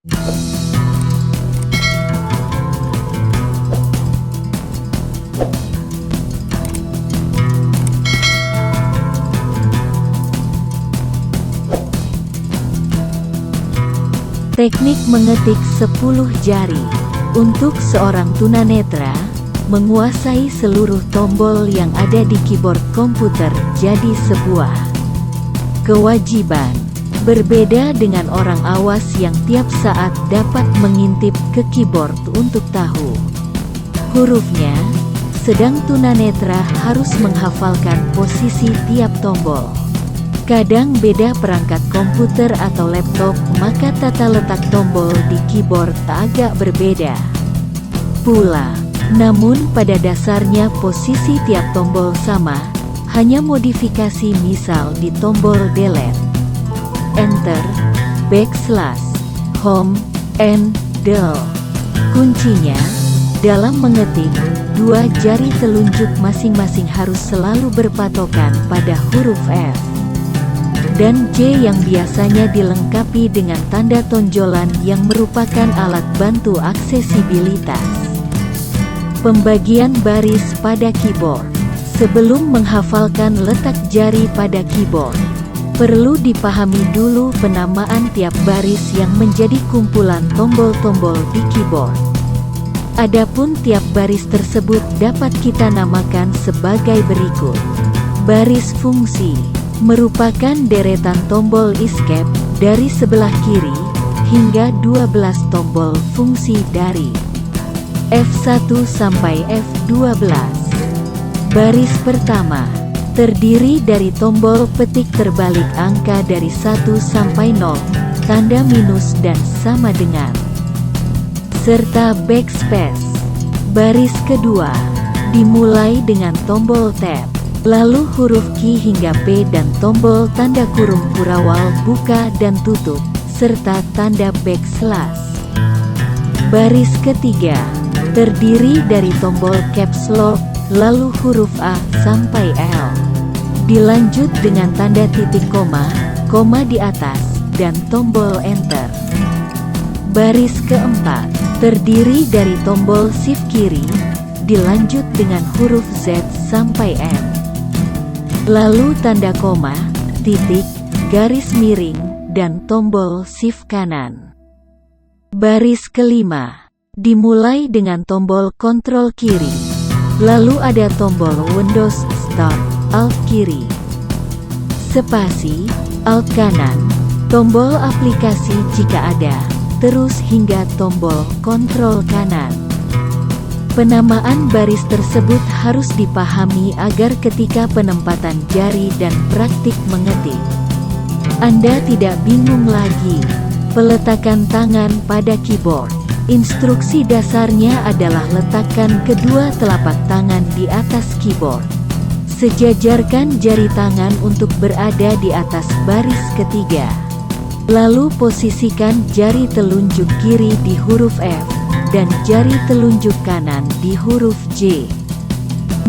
Teknik mengetik 10 jari. Untuk seorang tunanetra, menguasai seluruh tombol yang ada di keyboard komputer jadi sebuah kewajiban. Berbeda dengan orang awas yang tiap saat dapat mengintip ke keyboard untuk tahu hurufnya, sedang tunanetra harus menghafalkan posisi tiap tombol. Kadang beda perangkat komputer atau laptop, maka tata letak tombol di keyboard agak berbeda pula. Namun pada dasarnya posisi tiap tombol sama, hanya modifikasi misal di tombol delete, enter, backslash, home, and del. Kuncinya, dalam mengetik, dua jari telunjuk masing-masing harus selalu berpatokan pada huruf F dan J yang biasanya dilengkapi dengan tanda tonjolan yang merupakan alat bantu aksesibilitas. Pembagian baris pada keyboard. Sebelum menghafalkan letak jari pada keyboard, perlu dipahami dulu penamaan tiap baris yang menjadi kumpulan tombol-tombol di keyboard. Adapun tiap baris tersebut dapat kita namakan sebagai berikut. Baris fungsi merupakan deretan tombol escape dari sebelah kiri hingga 12 tombol fungsi dari F1 sampai F12. Baris pertama terdiri dari tombol petik terbalik angka dari 1 sampai 0, tanda minus dan sama dengan, serta backspace. Baris kedua dimulai dengan tombol tab, lalu huruf Q hingga P dan tombol tanda kurung kurawal buka dan tutup, serta tanda backslash. Baris ketiga terdiri dari tombol caps lock, lalu huruf A sampai L. Dilanjut dengan tanda titik koma di atas, dan tombol enter. Baris keempat terdiri dari tombol shift kiri, dilanjut dengan huruf Z sampai M. Lalu tanda koma, titik, garis miring, dan tombol shift kanan. Baris kelima dimulai dengan tombol kontrol kiri, lalu ada tombol Windows Start, Alt kiri, spasi, Alt kanan, tombol aplikasi jika ada, terus hingga tombol kontrol kanan. Penamaan baris tersebut harus dipahami agar ketika penempatan jari dan praktik mengetik, Anda tidak bingung lagi. Peletakan tangan pada keyboard. Instruksi dasarnya adalah letakkan kedua telapak tangan di atas keyboard. Sejajarkan jari tangan untuk berada di atas baris ketiga. Lalu posisikan jari telunjuk kiri di huruf F dan jari telunjuk kanan di huruf J.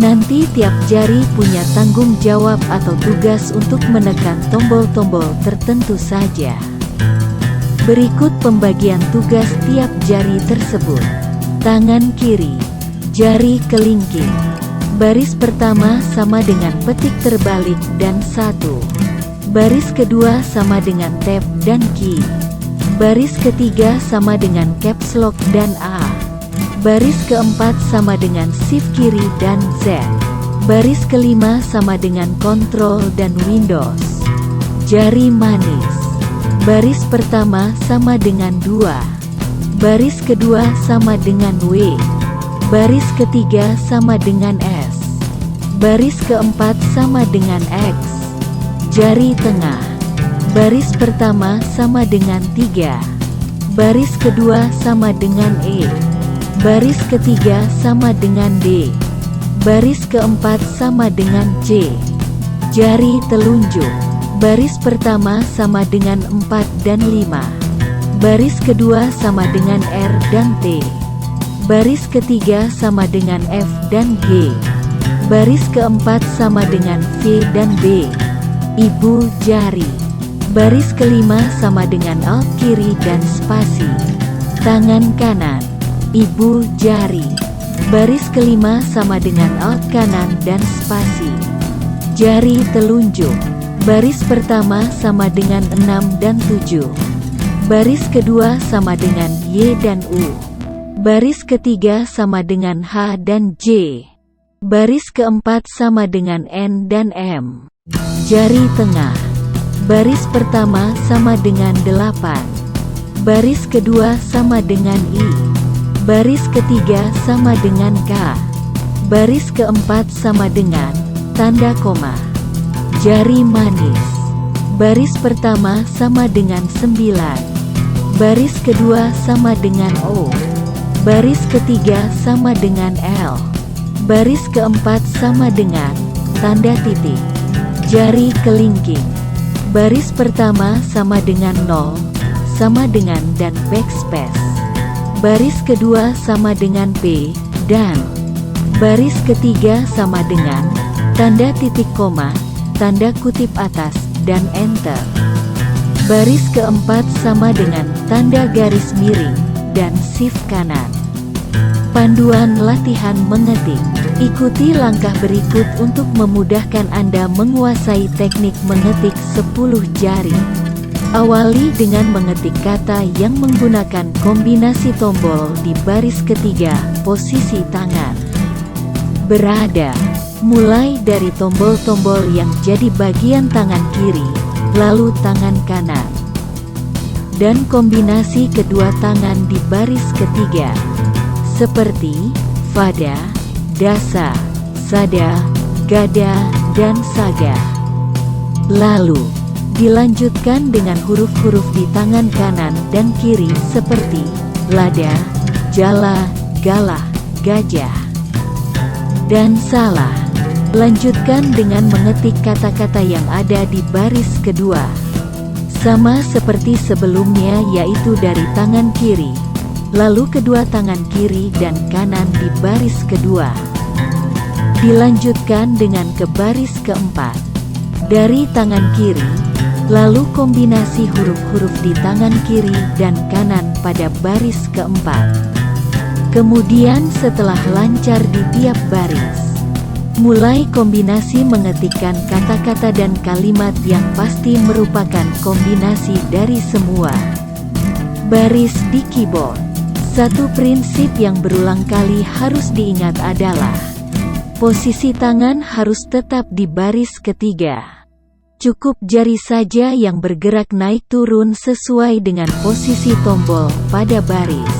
Nanti tiap jari punya tanggung jawab atau tugas untuk menekan tombol-tombol tertentu saja. Berikut pembagian tugas tiap jari tersebut. Tangan kiri, jari kelingking. Baris pertama sama dengan petik terbalik dan 1. Baris kedua sama dengan tab dan key. Baris ketiga sama dengan caps lock dan A. Baris keempat sama dengan shift kiri dan Z. Baris kelima sama dengan kontrol dan Windows. Jari manis. Baris pertama sama dengan 2. Baris kedua sama dengan W. Baris ketiga sama dengan S. Baris keempat sama dengan X. Jari tengah. Baris pertama sama dengan 3. Baris kedua sama dengan E. Baris ketiga sama dengan D. Baris keempat sama dengan C. Jari telunjuk. Baris pertama sama dengan 4 dan 5. Baris kedua sama dengan R dan T. Baris ketiga sama dengan F dan G. Baris keempat sama dengan V dan B. Ibu jari. Baris kelima sama dengan Alt kiri dan spasi. Tangan kanan, ibu jari. Baris kelima sama dengan alt kanan dan spasi. Jari telunjuk. Baris pertama sama dengan 6 dan 7. Baris kedua sama dengan Y dan U. Baris ketiga sama dengan H dan J. Baris keempat sama dengan N dan M. Jari tengah. Baris pertama sama dengan 8. Baris kedua sama dengan I. Baris ketiga sama dengan K. Baris keempat sama dengan tanda koma. Jari manis. Baris pertama sama dengan 9. Baris kedua sama dengan O. Baris ketiga sama dengan L. Baris keempat sama dengan tanda titik. Jari kelingking. Baris pertama sama dengan 0, sama dengan dan backspace. Baris kedua sama dengan P, dan baris ketiga sama dengan tanda titik koma, tanda kutip atas, dan enter. Baris keempat sama dengan tanda garis miring, dan shift kanan. Panduan latihan mengetik. Ikuti langkah berikut untuk memudahkan Anda menguasai teknik mengetik 10 jari. Awali dengan mengetik kata yang menggunakan kombinasi tombol di baris ketiga, posisi tangan berada. Mulai dari tombol-tombol yang jadi bagian tangan kiri, lalu tangan kanan, dan kombinasi kedua tangan di baris ketiga, seperti Fada, Dasa, Sada, Gada, dan Saga. Lalu, dilanjutkan dengan huruf-huruf di tangan kanan dan kiri seperti Lada, Jala, Galah, Gajah, dan Salah. Lanjutkan dengan mengetik kata-kata yang ada di baris kedua. Sama seperti sebelumnya, yaitu dari tangan kiri, lalu kedua tangan kiri dan kanan di baris kedua. Dilanjutkan dengan ke baris keempat. Dari tangan kiri, lalu kombinasi huruf-huruf di tangan kiri dan kanan pada baris keempat. Kemudian setelah lancar di tiap baris, mulai kombinasi mengetikkan kata-kata dan kalimat yang pasti merupakan kombinasi dari semua baris di keyboard. Satu prinsip yang berulang kali harus diingat adalah posisi tangan harus tetap di baris ketiga. Cukup jari saja yang bergerak naik turun sesuai dengan posisi tombol pada baris.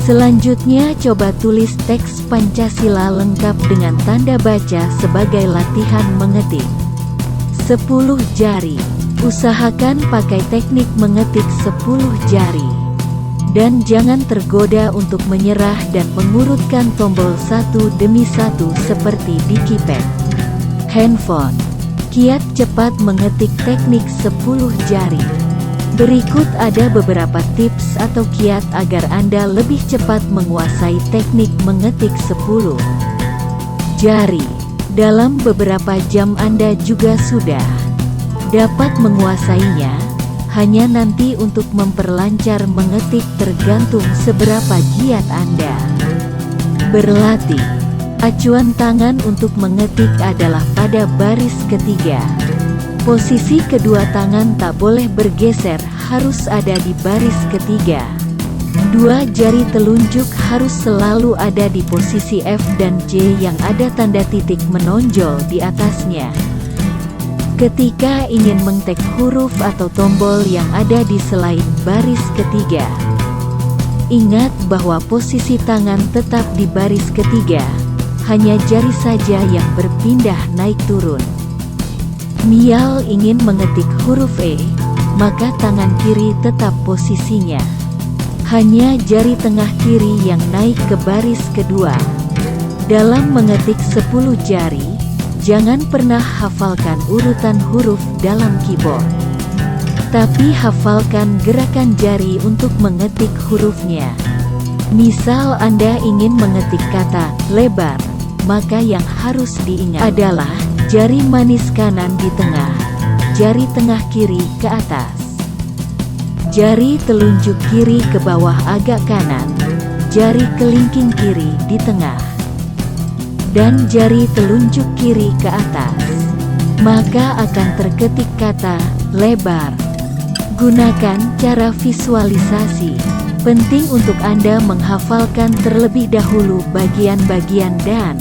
Selanjutnya coba tulis teks Pancasila lengkap dengan tanda baca sebagai latihan mengetik 10 jari. Usahakan pakai teknik mengetik 10 jari. Dan jangan tergoda untuk menyerah dan mengurutkan tombol satu demi satu seperti di keypad handphone. Kiat cepat mengetik teknik 10 jari. Berikut ada beberapa tips atau kiat agar Anda lebih cepat menguasai teknik mengetik 10 jari. Dalam beberapa jam Anda juga sudah dapat menguasainya. Hanya nanti untuk memperlancar mengetik tergantung seberapa giat Anda berlatih. Acuan tangan untuk mengetik adalah pada baris ketiga. Posisi kedua tangan tak boleh bergeser, harus ada di baris ketiga. Dua jari telunjuk harus selalu ada di posisi F dan J yang ada tanda titik menonjol di atasnya. Ketika ingin mengetik huruf atau tombol yang ada di selain baris ketiga, ingat bahwa posisi tangan tetap di baris ketiga, hanya jari saja yang berpindah naik turun. Mial ingin mengetik huruf E, maka tangan kiri tetap posisinya. Hanya jari tengah kiri yang naik ke baris kedua. Dalam mengetik 10 jari, jangan pernah hafalkan urutan huruf dalam keyboard, tapi hafalkan gerakan jari untuk mengetik hurufnya. Misal Anda ingin mengetik kata lebar, maka yang harus diingat adalah jari manis kanan di tengah, jari tengah kiri ke atas. jari telunjuk kiri ke bawah agak kanan, jari kelingking kiri di tengah, dan jari telunjuk kiri ke atas. Maka akan terketik kata lebar. Gunakan cara visualisasi. Penting untuk Anda menghafalkan terlebih dahulu bagian-bagian dan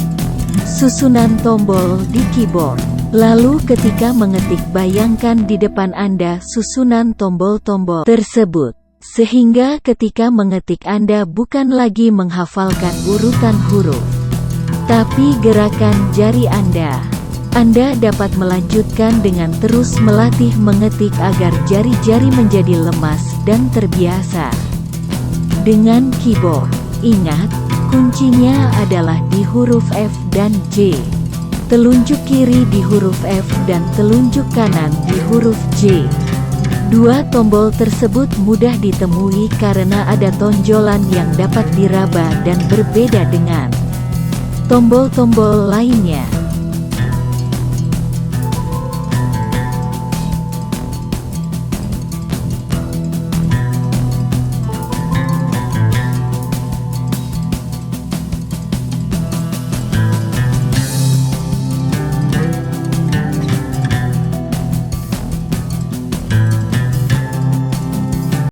susunan tombol di keyboard. Lalu ketika mengetik, bayangkan di depan Anda susunan tombol-tombol tersebut. Sehingga ketika mengetik Anda bukan lagi menghafalkan urutan huruf, tapi gerakan jari Anda. Anda dapat melanjutkan dengan terus melatih mengetik agar jari-jari menjadi lemas dan terbiasa dengan keyboard. Ingat, kuncinya adalah di huruf F dan J. Telunjuk kiri di huruf F dan telunjuk kanan di huruf J. Dua tombol tersebut mudah ditemui karena ada tonjolan yang dapat diraba dan berbeda dengan tombol-tombol lainnya.